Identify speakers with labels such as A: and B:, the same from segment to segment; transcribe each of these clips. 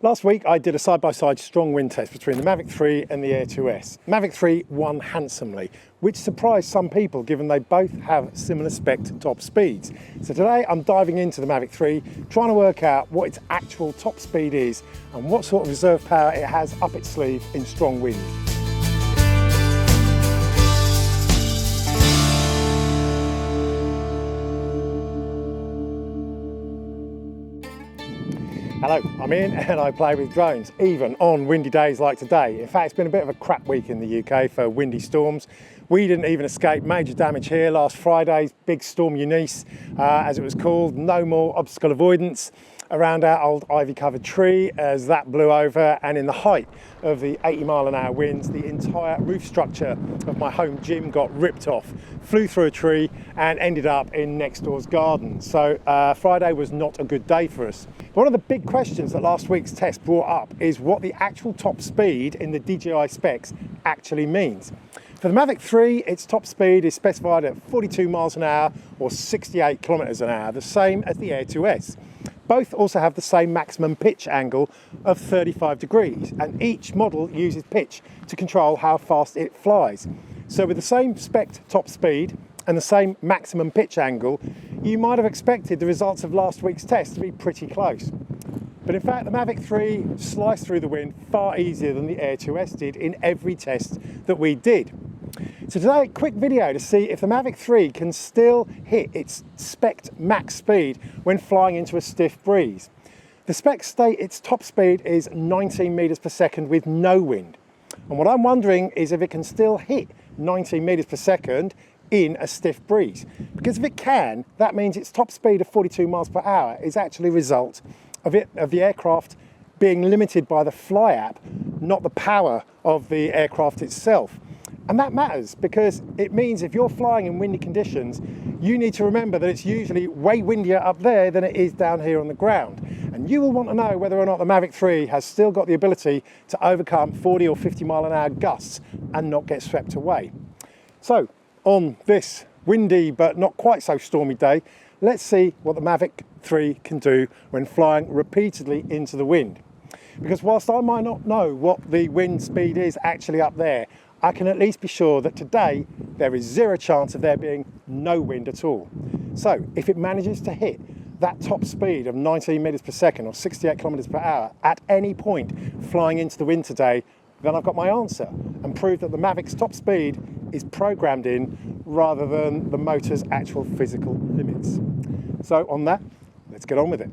A: Last week I did a side-by-side strong wind test between the Mavic 3 and the Air 2S. Mavic 3 won handsomely, which surprised some people given they both have similar spec top speeds. So today I'm diving into the Mavic 3, trying to work out what its actual top speed is and what sort of reserve power it has up its sleeve in strong wind. Hello, I'm Ian and I play with drones, even on windy days like today. In fact, it's been a bit of a crap week in the UK for windy storms. We didn't even escape major damage here last Friday's big storm Eunice, as it was called. No more obstacle avoidance around our old ivy-covered tree as that blew over, and in the height of the 80-mile-an-hour winds, the entire roof structure of my home gym got ripped off, flew through a tree and ended up in next door's garden. So Friday was not a good day for us. But one of the big questions that last week's test brought up is what the actual top speed in the DJI specs actually means. For the Mavic 3, its top speed is specified at 42 miles an hour or 68 kilometers an hour, the same as the Air 2S. Both also have the same maximum pitch angle of 35 degrees, and each model uses pitch to control how fast it flies. So with the same spec top speed and the same maximum pitch angle, you might have expected the results of last week's test to be pretty close. But in fact, the Mavic 3 sliced through the wind far easier than the Air 2S did in every test that we did. So today, a quick video to see if the Mavic 3 can still hit its spec max speed when flying into a stiff breeze. The specs state its top speed is 19 meters per second with no wind. And what I'm wondering is if it can still hit 19 meters per second in a stiff breeze. Because if it can, that means its top speed of 42 miles per hour is actually a result of the aircraft being limited by the Fly app, not the power of the aircraft itself. And that matters because it means if you're flying in windy conditions, you need to remember that it's usually way windier up there than it is down here on the ground. And you will want to know whether or not the Mavic 3 has still got the ability to overcome 40 or 50 mile an hour gusts and not get swept away. So on this windy but not quite so stormy day, let's see what the Mavic 3 can do when flying repeatedly into the wind. Because whilst I might not know what the wind speed is actually up there, I can at least be sure that today there is zero chance of there being no wind at all. So if it manages to hit that top speed of 19 meters per second or 68 kilometers per hour at any point flying into the wind today, then I've got my answer and prove that the Mavic's top speed is programmed in rather than the motor's actual physical limits. So on that, let's get on with it.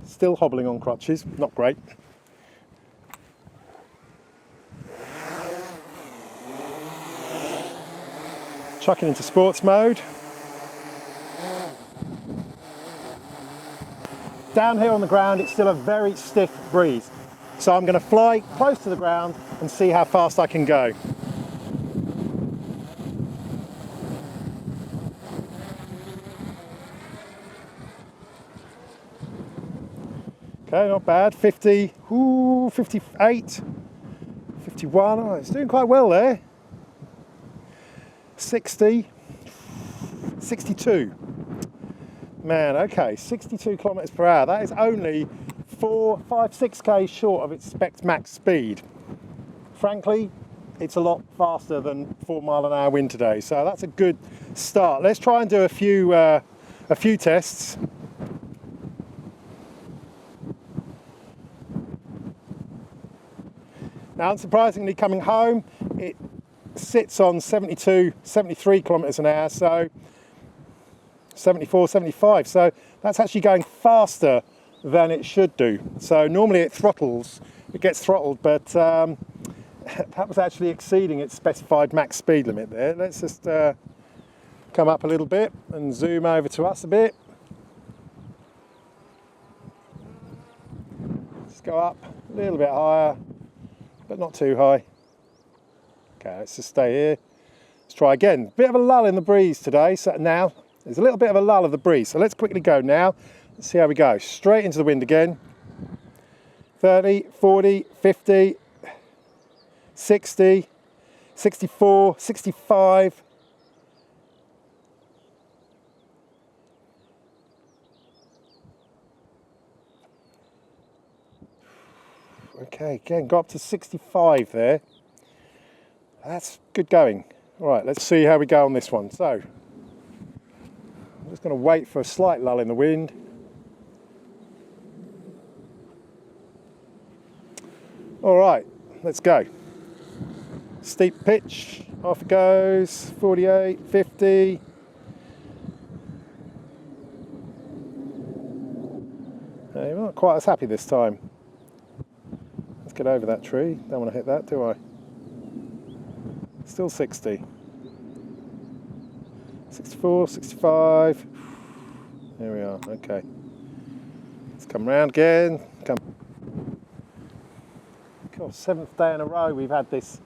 A: Still hobbling on crutches, not great. Chucking into sports mode. Down here on the ground, it's still a very stiff breeze. So I'm going to fly close to the ground and see how fast I can go. Okay, not bad. 50, 58, 51. Oh, it's doing quite well there. 60, 62. Man, okay, 62 kilometers per hour. That is only 4, 5, 6k short of its spec max speed. Frankly, it's a lot faster than 4 mile an hour wind today, so that's a good start. Let's try and do a few tests. Now, unsurprisingly, coming home, it sits on 72, 73 kilometers an hour, so 74, 75. So that's actually going faster than it should do. So normally it gets throttled, but that was actually exceeding its specified max speed limit there. Let's just come up a little bit and zoom over to us a bit. Let's go up a little bit higher, but not too high. Okay, let's just stay here. Let's try again. Bit of a lull in the breeze today. So now there's a little bit of a lull of the breeze. So let's quickly go now. Let's see how we go. Straight into the wind again. 30, 40, 50, 60, 64, 65. Okay, again, got up to 65 there. That's good going. All right, let's see how we go on this one. So, I'm just going to wait for a slight lull in the wind. All right, let's go. Steep pitch, off it goes, 48, 50. I'm not quite as happy this time. Let's get over that tree. Don't want to hit that, do I? Still 60. 64, 65. There we are, okay. Let's come round again. Come. God, 7th day in a row we've had this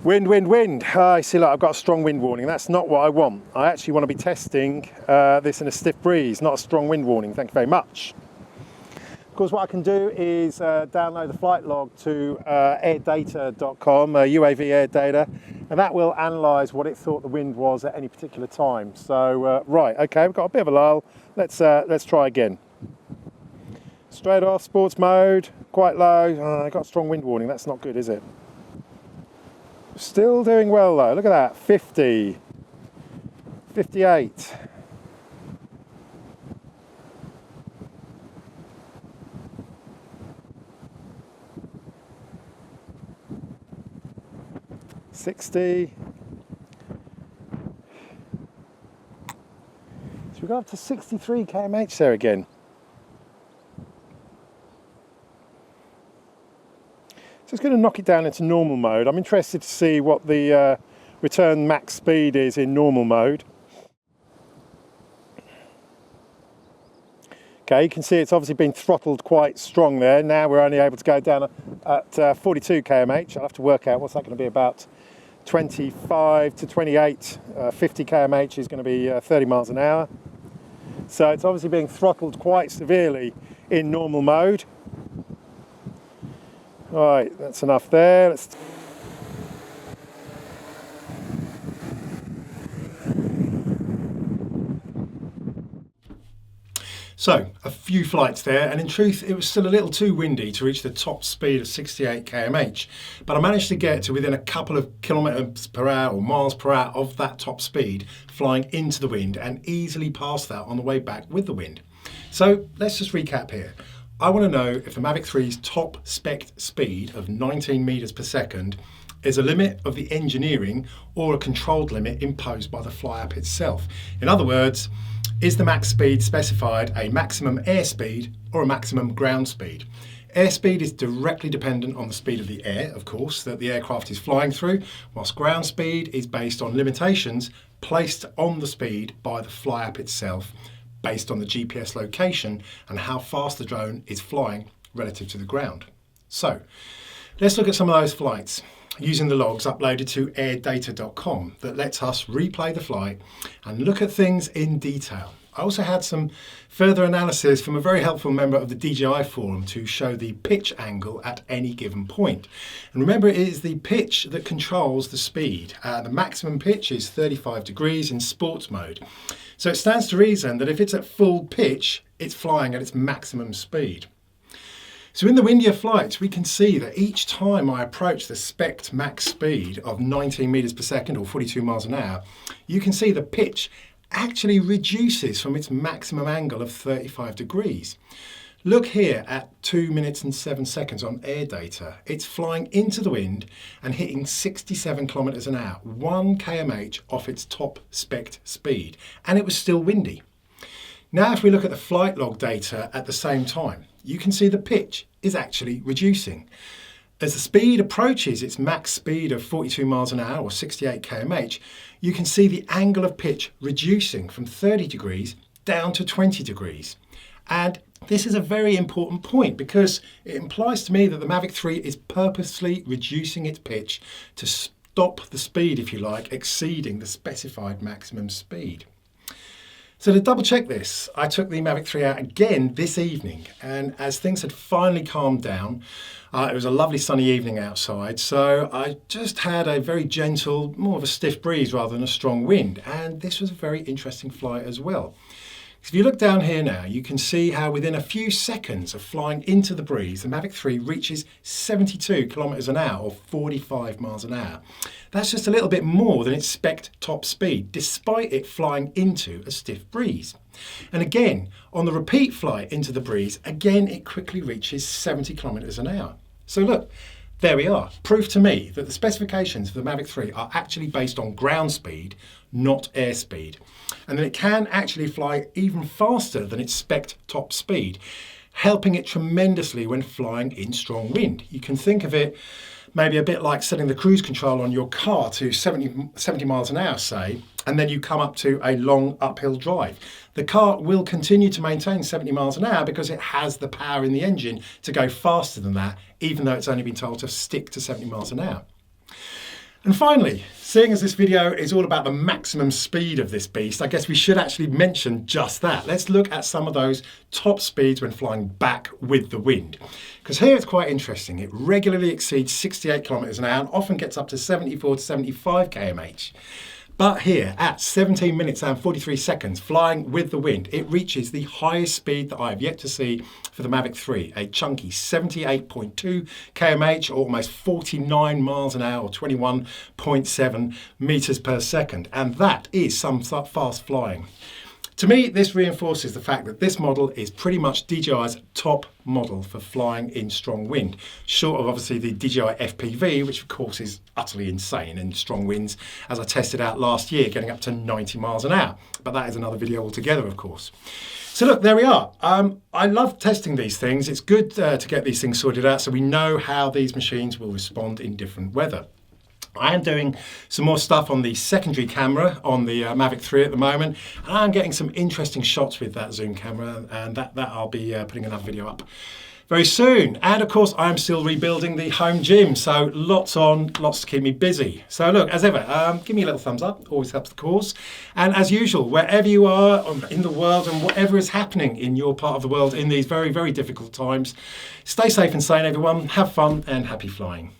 A: wind. I see, look, I've got a strong wind warning. That's not what I want. I actually want to be testing this in a stiff breeze, not a strong wind warning. Thank you very much. Of course, what I can do is download the flight log to airdata.com, UAV air data, and that will analyse what it thought the wind was at any particular time. So, right, okay, we've got a bit of a lull. Let's try again. Straight off, sports mode, quite low. I got a strong wind warning. That's not good, is it? Still doing well though. Look at that, 50, 58. 60. So we got up to 63 kmh there again. So it's going to knock it down into normal mode. I'm interested to see what the return max speed is in normal mode. Okay, you can see it's obviously been throttled quite strong there. Now we're only able to go down at 42 kmh. I'll have to work out what's that going to be, about 25 to 28. 50 kmh is going to be 30 miles an hour. So it's obviously being throttled quite severely in normal mode. All right, that's enough there. So, a few flights there, and in truth, it was still a little too windy to reach the top speed of 68 kmh. But I managed to get to within a couple of kilometres per hour or miles per hour of that top speed, flying into the wind, and easily past that on the way back with the wind. So, let's just recap here. I want to know if the Mavic 3's top spec speed of 19 meters per second is a limit of the engineering or a controlled limit imposed by the fly-up itself. In other words, is the max speed specified a maximum airspeed or a maximum ground speed? Airspeed is directly dependent on the speed of the air, of course, that the aircraft is flying through, whilst ground speed is based on limitations placed on the speed by the fly-up itself, based on the GPS location and how fast the drone is flying relative to the ground. So, let's look at some of those flights using the logs uploaded to airdata.com that lets us replay the flight and look at things in detail. I also had some further analysis from a very helpful member of the DJI forum to show the pitch angle at any given point. And remember, it is the pitch that controls the speed. The maximum pitch is 35 degrees in sports mode. So it stands to reason that if it's at full pitch, it's flying at its maximum speed. So in the windier flights, we can see that each time I approach the spec max speed of 19 meters per second or 42 miles an hour, you can see the pitch actually reduces from its maximum angle of 35 degrees. Look here at 2 minutes and 7 seconds on air data. It's flying into the wind and hitting 67 kilometers an hour, 1 kmh off its top spec speed, and it was still windy. Now if we look at the flight log data at the same time, you can see the pitch is actually reducing. As the speed approaches its max speed of 42 miles an hour or 68 kmh, you can see the angle of pitch reducing from 30 degrees down to 20 degrees. And this is a very important point because it implies to me that the Mavic 3 is purposely reducing its pitch to stop the speed, if you like, exceeding the specified maximum speed. So to double check this, I took the Mavic 3 out again this evening, and as things had finally calmed down, it was a lovely sunny evening outside, so I just had a very gentle, more of a stiff breeze rather than a strong wind, and this was a very interesting flight as well. If you look down here now, you can see how within a few seconds of flying into the breeze, the Mavic 3 reaches 72 kilometers an hour or 45 miles an hour. That's just a little bit more than its spec top speed, despite it flying into a stiff breeze. And again, on the repeat flight into the breeze, again, it quickly reaches 70 kilometers an hour. So look, there we are. Proof to me that the specifications for the Mavic 3 are actually based on ground speed, not airspeed. And that it can actually fly even faster than its spec top speed, helping it tremendously when flying in strong wind. You can think of it maybe a bit like setting the cruise control on your car to 70 miles an hour, say, and then you come up to a long uphill drive. The car will continue to maintain 70 miles an hour because it has the power in the engine to go faster than that, even though it's only been told to stick to 70 miles an hour. And finally, seeing as this video is all about the maximum speed of this beast, I guess we should actually mention just that. Let's look at some of those top speeds when flying back with the wind. Because here it's quite interesting. It regularly exceeds 68 kilometers an hour and often gets up to 74 to 75 km/h. But here, at 17 minutes and 43 seconds, flying with the wind, it reaches the highest speed that I have yet to see for the Mavic 3, a chunky 78.2 km/h, or almost 49 miles an hour, or 21.7 meters per second. And that is some fast flying. To me, this reinforces the fact that this model is pretty much DJI's top model for flying in strong wind, short of obviously the DJI FPV, which of course is utterly insane in strong winds, as I tested out last year, getting up to 90 miles an hour. But that is another video altogether, of course. So look, there we are. I love testing these things. It's good to get these things sorted out so we know how these machines will respond in different weather. I am doing some more stuff on the secondary camera on the Mavic 3 at the moment, and I'm getting some interesting shots with that zoom camera, and that I'll be putting another video up very soon. And of course, I'm still rebuilding the home gym, so lots to keep me busy. So look, as ever, give me a little thumbs up, always helps the cause. And as usual, wherever you are in the world and whatever is happening in your part of the world in these very, very difficult times, stay safe and sane, everyone. Have fun and happy flying.